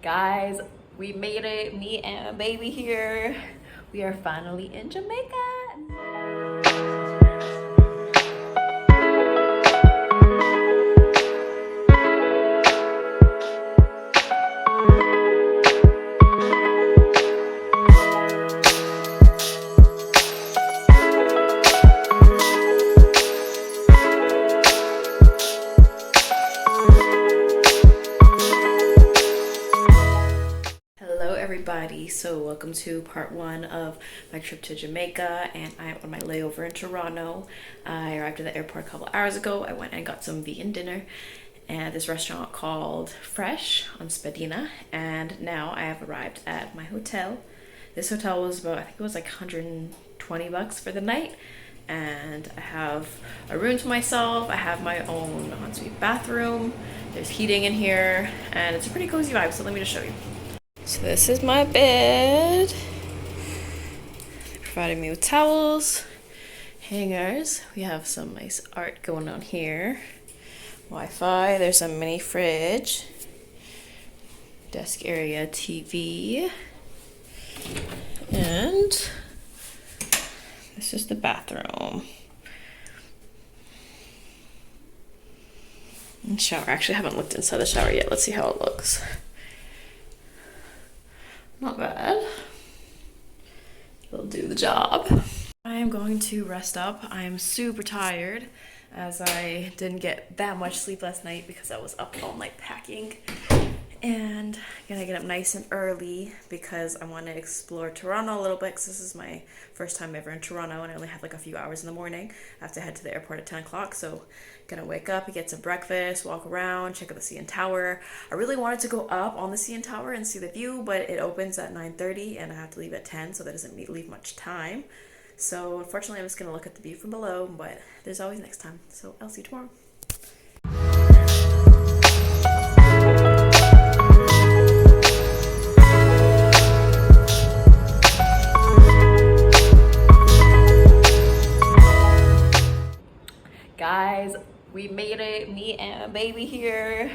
Guys, we made it, me and baby here. We are finally in Jamaica. So welcome to part one of my trip to Jamaica, and I'm on my layover in Toronto. I arrived at the airport a couple hours ago. I went and got some vegan dinner at this restaurant called Fresh on Spadina, and now I have arrived at my hotel. This hotel was about, I think it was like 120 bucks for the night, and I have a room to myself. I have my own ensuite bathroom. There's heating in here, and it's a pretty cozy vibe, so let me just show you. So this is my bed. They provided me with towels, hangers. We have some nice art going on here. Wi-Fi, there's a mini fridge. Desk area, TV. And this is the bathroom. And shower. Actually, I haven't looked inside the shower yet. Let's see how it looks. Not bad. It'll do the job. I am going to rest up. I am super tired as I didn't get that much sleep last night because I was up all night packing. And I'm gonna get up nice and early because I want to explore Toronto a little bit because this is my first time ever in Toronto and I only have like a few hours in the morning. I have to head to the airport at 10 o'clock, so gonna wake up, get some breakfast, walk around, check out the CN Tower. I really wanted to go up on the CN Tower and see the view, but it opens at 9:30 and I have to leave at 10, so that doesn't leave much time. So unfortunately I'm just gonna look at the view from below, but there's always next time. So I'll see you tomorrow. Guys, we made it, me and baby here.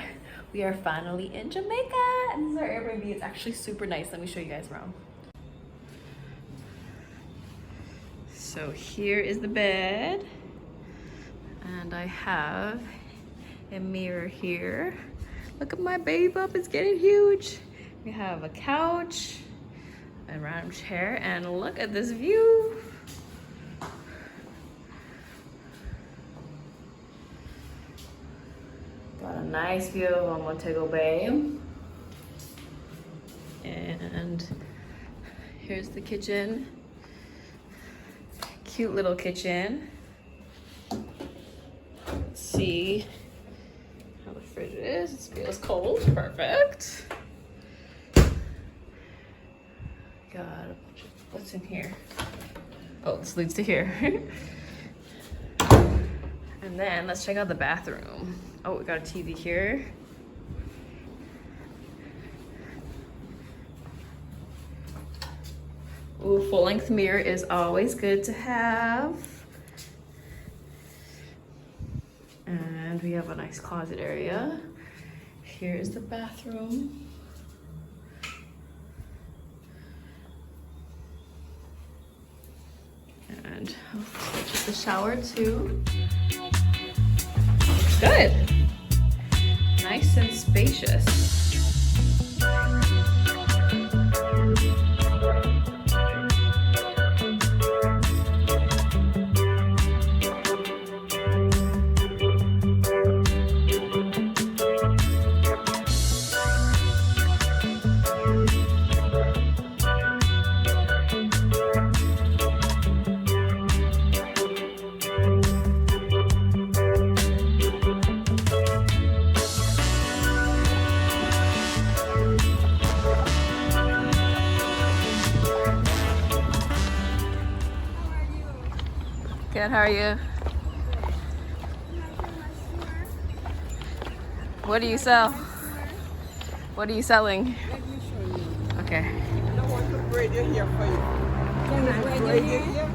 We are finally in Jamaica, and this is our Airbnb. It's actually super nice. Let me show you guys around. So here is the bed, and I have a mirror here. Look at my baby bump, it's getting huge. We have a couch, a round chair, and look at this view. Got a nice view of Montego Bay. And here's the kitchen. Cute little kitchen. Let's see how the fridge is. It feels cold. Perfect. Got a bunch of, what's in here? Oh, this leads to here. And then let's check out the bathroom. Oh, we got a TV here. Ooh, full-length mirror is always good to have. And we have a nice closet area. Here's the bathroom. And let's check the shower too. Looks good. Nice and spacious. Good, how are you? What do you sell? What are you selling? Let me show you. Okay. I don't want to braid your hair for you. Can I braid your hair?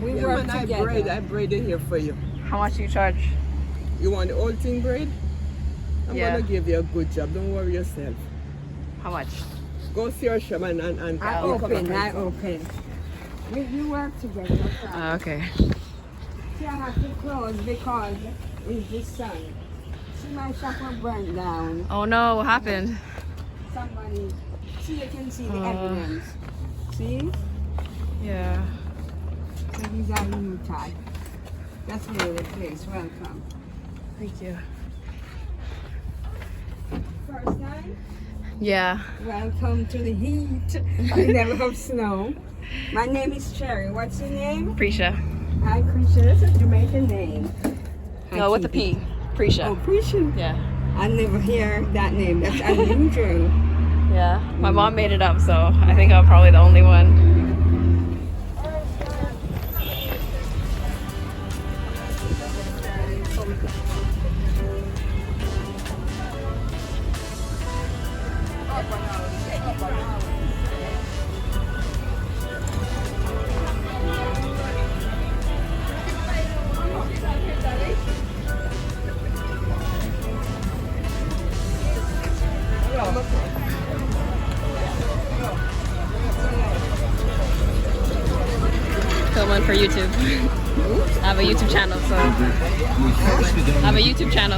We work together. I braid your hair for you. How much do you charge? You want the whole thing braid? I'm Yeah. gonna give you a good job. Don't worry yourself. How much? Go see your shop and I open. We work together. Okay. See, I have to close because it's the sun. See, my shop was burnt down. Oh no, what happened? Somebody, see, you can see the evidence. See? Yeah. So these are new tag. That's really the place. Welcome. Thank you. First time? Yeah. Welcome to the heat. We never have snow. My name is Cherry. What's your name? Precha. Hi, Precha. That's a Jamaican name. No, with the P. Precha. Oh, Precha. Yeah. I never hear that name. That's unusual. Yeah. My mom made it up, so I think I'm probably the only one. Filming for YouTube. I have a YouTube channel,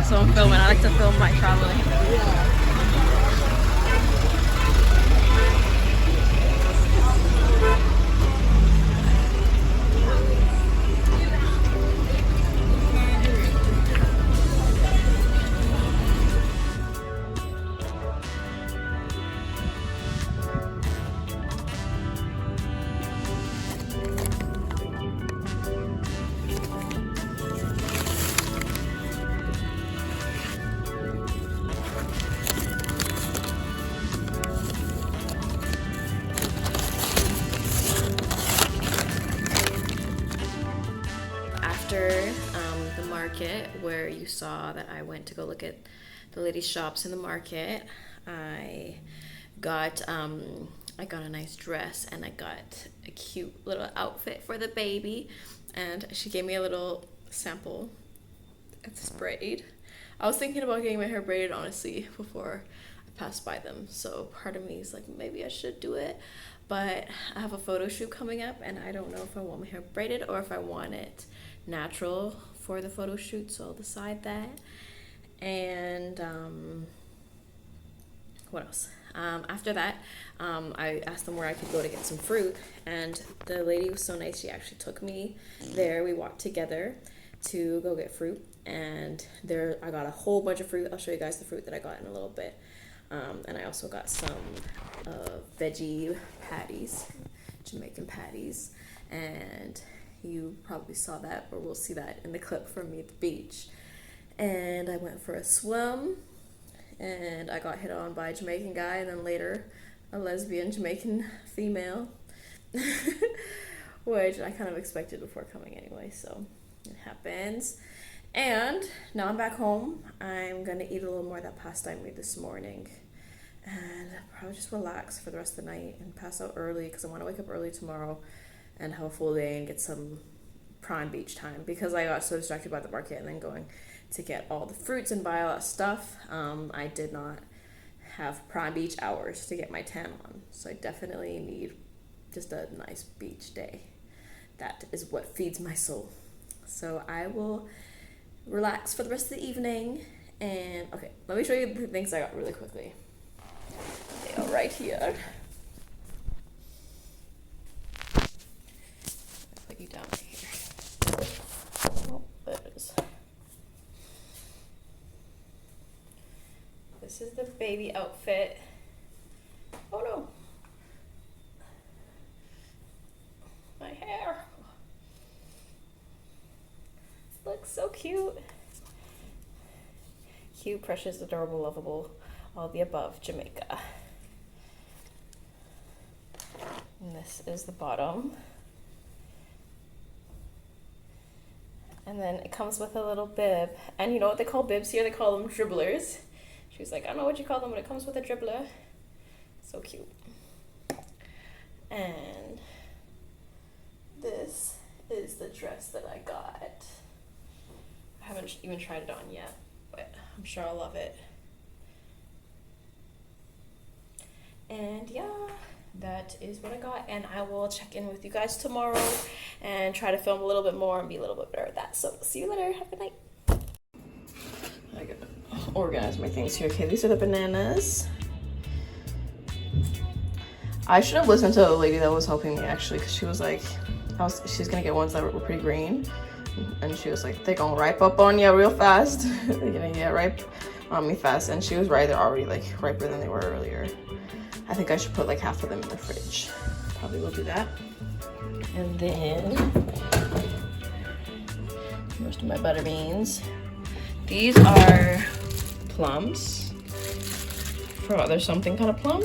so I'm filming. I like to film my traveling. After the market, where you saw that I went to go look at the ladies' shops in the market, I got a nice dress, and I got a cute little outfit for the baby, and she gave me a little sample. It's braid. I was thinking about getting my hair braided, honestly, before I passed by them, so part of me is like, maybe I should do it, but I have a photo shoot coming up, and I don't know if I want my hair braided or if I want it natural for the photo shoot, so I'll decide that. And what else? After that, I asked them where I could go to get some fruit, and the lady was so nice. She actually took me there. We walked together to go get fruit, and there I got a whole bunch of fruit. I'll show you guys the fruit that I got in a little bit. And I also got some veggie patties, Jamaican patties, and you probably saw that, or we'll see that in the clip from me at the beach. And I went for a swim, and I got hit on by a Jamaican guy, and then later a lesbian Jamaican female, which I kind of expected before coming anyway, so it happens. And now I'm back home. I'm gonna eat a little more of that pasta I made this morning, and probably just relax for the rest of the night and pass out early, because I want to wake up early tomorrow and have a full day and get some prime beach time, because I got so distracted by the market and then going to get all the fruits and buy all that stuff. I did not have prime beach hours to get my tan on, so I definitely need just a nice beach day. That is what feeds my soul. So I will relax for the rest of the evening. And okay, let me show you the things I got really quickly. They are right here. Put you down right here. Oh, there it is. This is the baby outfit. Oh no. My hair. Looks so cute. Cute, precious, adorable, lovable, all the above, Jamaica. And this is the bottom. And then it comes with a little bib. And you know what they call bibs here? They call them dribblers. She was like, I don't know what you call them, but it comes with a dribbler. So cute. And this is the dress that I got. I haven't even tried it on yet, but I'm sure I'll love it. yeah, that is what I got, and I will check in with you guys tomorrow and try to film a little bit more and be a little bit better at that. So see you later. Have a good night. I gotta organize my things here. Okay, these are the bananas. I should have listened to the lady that was helping me actually, because she was like, she's gonna get ones that were pretty green, and she was like, they're gonna ripe up on you real fast. They're gonna get ripe on me fast, and she was right. They're already like riper than they were earlier. I think I should put like half of them in the fridge. Probably will do that. And then most of my butter beans. These are plums. Oh, there's something kind of plum.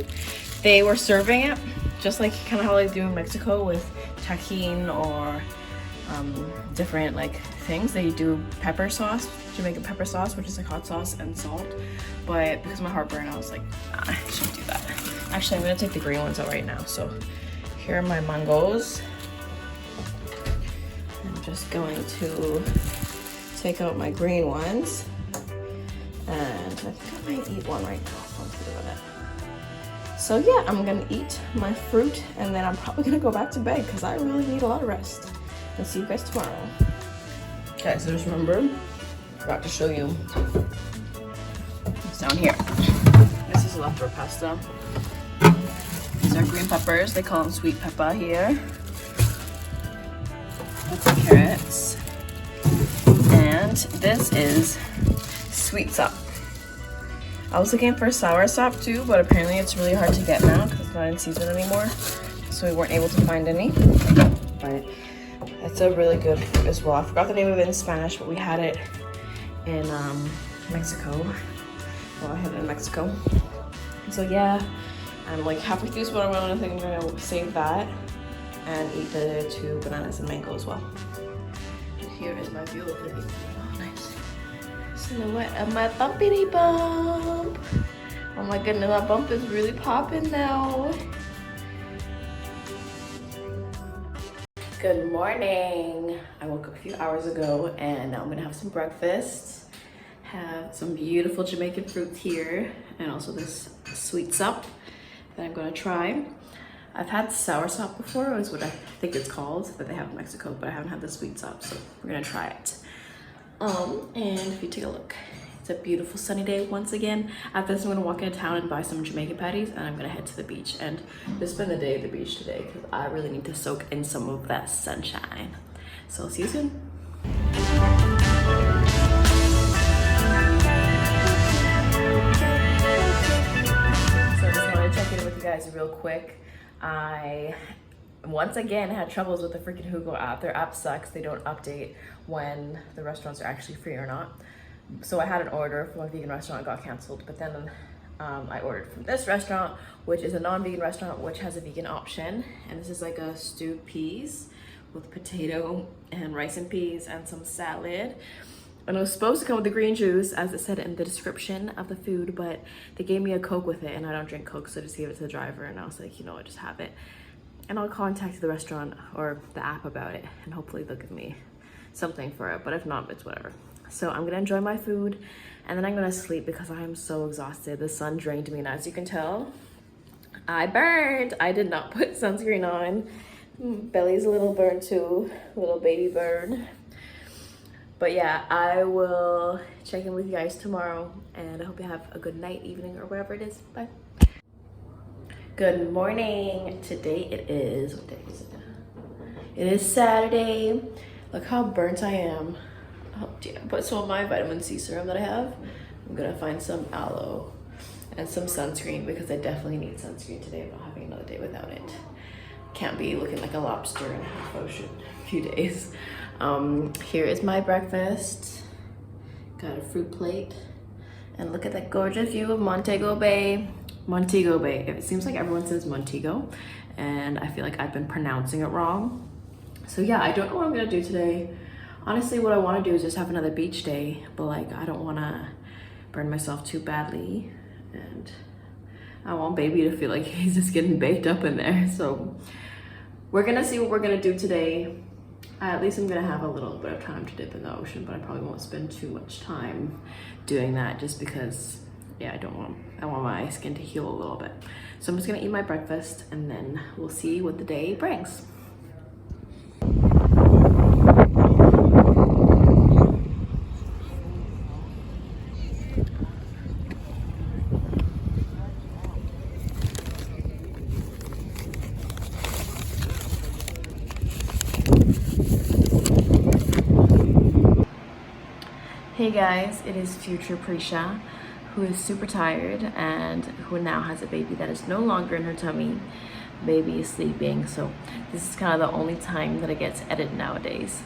They were serving it just like kind of how they do in Mexico with tajin or different like things. They do pepper sauce, Jamaican pepper sauce, which is like hot sauce and salt. But because of my heartburn, I was like, nah, I shouldn't do that. Actually, I'm gonna take the green ones out right now. So here are my mangoes. I'm just going to take out my green ones. And I think I might eat one right now. Let's think about it. So yeah, I'm gonna eat my fruit and then I'm probably gonna go back to bed because I really need a lot of rest. And see you guys tomorrow. Okay, so just remember, I forgot to show you what's down here. This is leftover pasta. These are green peppers. They call them sweet pepper here. That's the carrots. And this is sweet sop. I was looking for sour sop too, but apparently it's really hard to get now because it's not in season anymore. So we weren't able to find any. But it's a really good fruit as well. I forgot the name of it in Spanish, but we had it in Mexico. Well, I had it in Mexico. So yeah, I'm like halfway through this watermelon. I think I'm gonna save that and eat the 2 bananas and mango as well. And here is my view of the beach. Oh, nice. Silhouette of my bumpity bump. Oh my goodness, that bump is really popping now. Good morning. I woke up a few hours ago and now I'm gonna have some breakfast. Have some beautiful Jamaican fruits here and also this sweet sop that I'm gonna try. I've had sour sop before, is what I think it's called, that they have in Mexico, but I haven't had the sweet sop, so we're gonna try it. And if you take a look, it's a beautiful sunny day once again. After this, I'm gonna walk into town and buy some Jamaican patties, and I'm gonna head to the beach and just spend the day at the beach today because I really need to soak in some of that sunshine. So I'll see you soon. So I just wanted to check in with you guys real quick. I once again had troubles with the freaking Hugo app. Their app sucks. They don't update when the restaurants are actually free or not. So I had an order from a vegan restaurant, got canceled, but then I ordered from this restaurant, which is a non-vegan restaurant, which has a vegan option. And this is like a stewed peas with potato and rice and peas and some salad. And it was supposed to come with the green juice, as it said in the description of the food, but they gave me a Coke with it, and I don't drink Coke, so I just gave it to the driver, and I was like, you know what, just have it. And I'll contact the restaurant or the app about it, and hopefully they'll give me something for it, but if not, it's whatever. So I'm gonna enjoy my food, and then I'm gonna sleep because I am so exhausted. The sun drained me, and as you can tell, I burned. I did not put sunscreen on. Belly's a little burned too, little baby burn. But yeah, I will check in with you guys tomorrow, and I hope you have a good night, evening, or wherever it is. Bye. Good morning. Today it is, what day is it? It is Saturday. Look how burnt I am. Oh dear. But some of my vitamin C serum that I have, I'm gonna find some aloe and some sunscreen because I definitely need sunscreen today. I'm not having another day without it. Can't be looking like a lobster in a photo a few days. Here is my breakfast. Got a fruit plate. And look at that gorgeous view of Montego Bay. Montego Bay. It seems like everyone says Montego, and I feel like I've been pronouncing it wrong. So yeah, I don't know what I'm gonna do today. Honestly, what I wanna do is just have another beach day, but like, I don't wanna burn myself too badly. And I want baby to feel like he's just getting baked up in there. So we're gonna see what we're gonna do today. At least I'm gonna have a little bit of time to dip in the ocean, but I probably won't spend too much time doing that just because yeah, I want my skin to heal a little bit. So I'm just gonna eat my breakfast and then we'll see what the day brings. Hey guys, it is future Precha, who is super tired and who now has a baby that is no longer in her tummy. Baby is sleeping, so this is kind of the only time that I get to edit nowadays.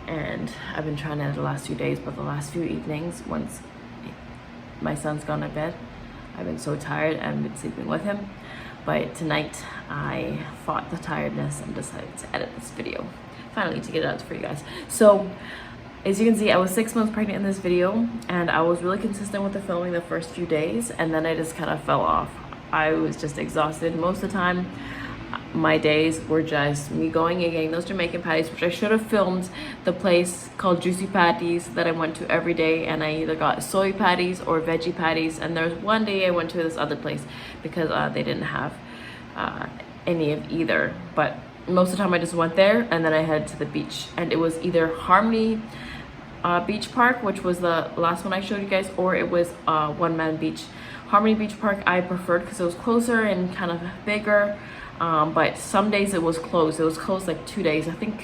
And I've been trying to edit the last few days, but the last few evenings, once my son's gone to bed, I've been so tired and I've been sleeping with him. But tonight, I fought the tiredness and decided to edit this video, finally, to get it out for you guys. So, as you can see, I was 6 months pregnant in this video, and I was really consistent with the filming the first few days, and then I just kind of fell off. I was just exhausted. Most of the time, my days were just me going and getting those Jamaican patties, which I should have filmed the place called Juicy Patties that I went to every day, and I either got soy patties or veggie patties, and there was one day I went to this other place because they didn't have any of either, but most of the time I just went there and then I headed to the beach, and it was either Harmony Beach Park, which was the last one I showed you guys, or it was One Man Beach. Harmony Beach Park I preferred because it was closer and kind of bigger, but some days it was closed. It was closed like 2 days, I think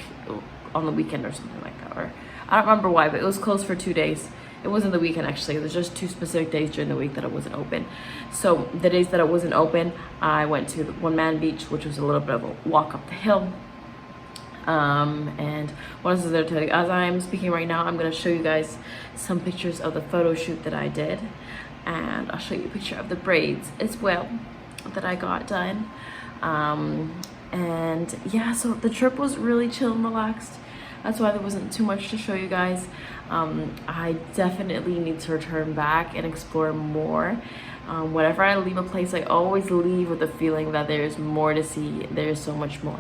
on the weekend or something like that, or I don't remember why, but it was closed for 2 days. It wasn't the weekend actually, it was just 2 specific days during the week that it wasn't open. So the days that it wasn't open, I went to the One Man Beach, which was a little bit of a walk up the hill. And what else is there to tell you? As I'm speaking right now, I'm going to show you guys some pictures of the photo shoot that I did, and I'll show you a picture of the braids as well that I got done. And yeah, so the trip was really chill and relaxed. That's why there wasn't too much to show you guys. I definitely need to return back and explore more. Whenever I leave a place, I always leave with the feeling that there's more to see. There's so much more.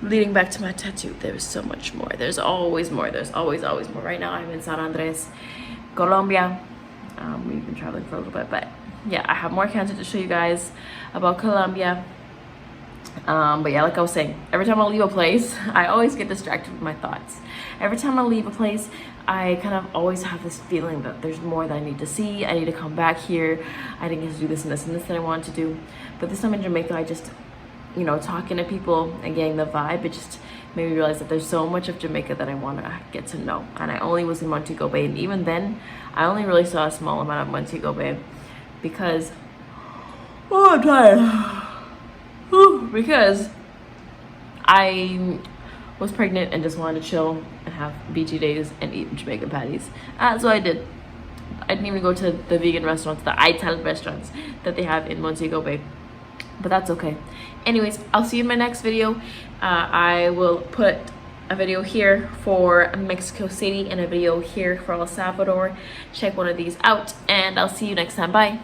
Leading back to my tattoo, there's so much more. There's always more. There's always more. Right now, I'm in San Andres, Colombia. We've been traveling for a little bit, but yeah, I have more content to show you guys about Colombia. But yeah, like I was saying, every time I leave a place, I always get distracted with my thoughts. Every time I leave a place, I kind of always have this feeling that there's more that I need to see. I need to come back here. I didn't get to do this and this and this that I wanted to do. But this time in Jamaica, I just, you know, talking to people and getting the vibe, it just made me realize that there's so much of Jamaica that I want to get to know. And I only was in Montego Bay, and even then, I only really saw a small amount of Montego Bay because, oh, I'm tired. Because I was pregnant and just wanted to chill and have beachy days and eat Jamaican patties. So I did. I didn't even go to the vegan restaurants, the ITAL restaurants that they have in Montego Bay. But that's okay. Anyways, I'll see you in my next video. I will put a video here for Mexico City and a video here for El Salvador. Check one of these out, and I'll see you next time. Bye.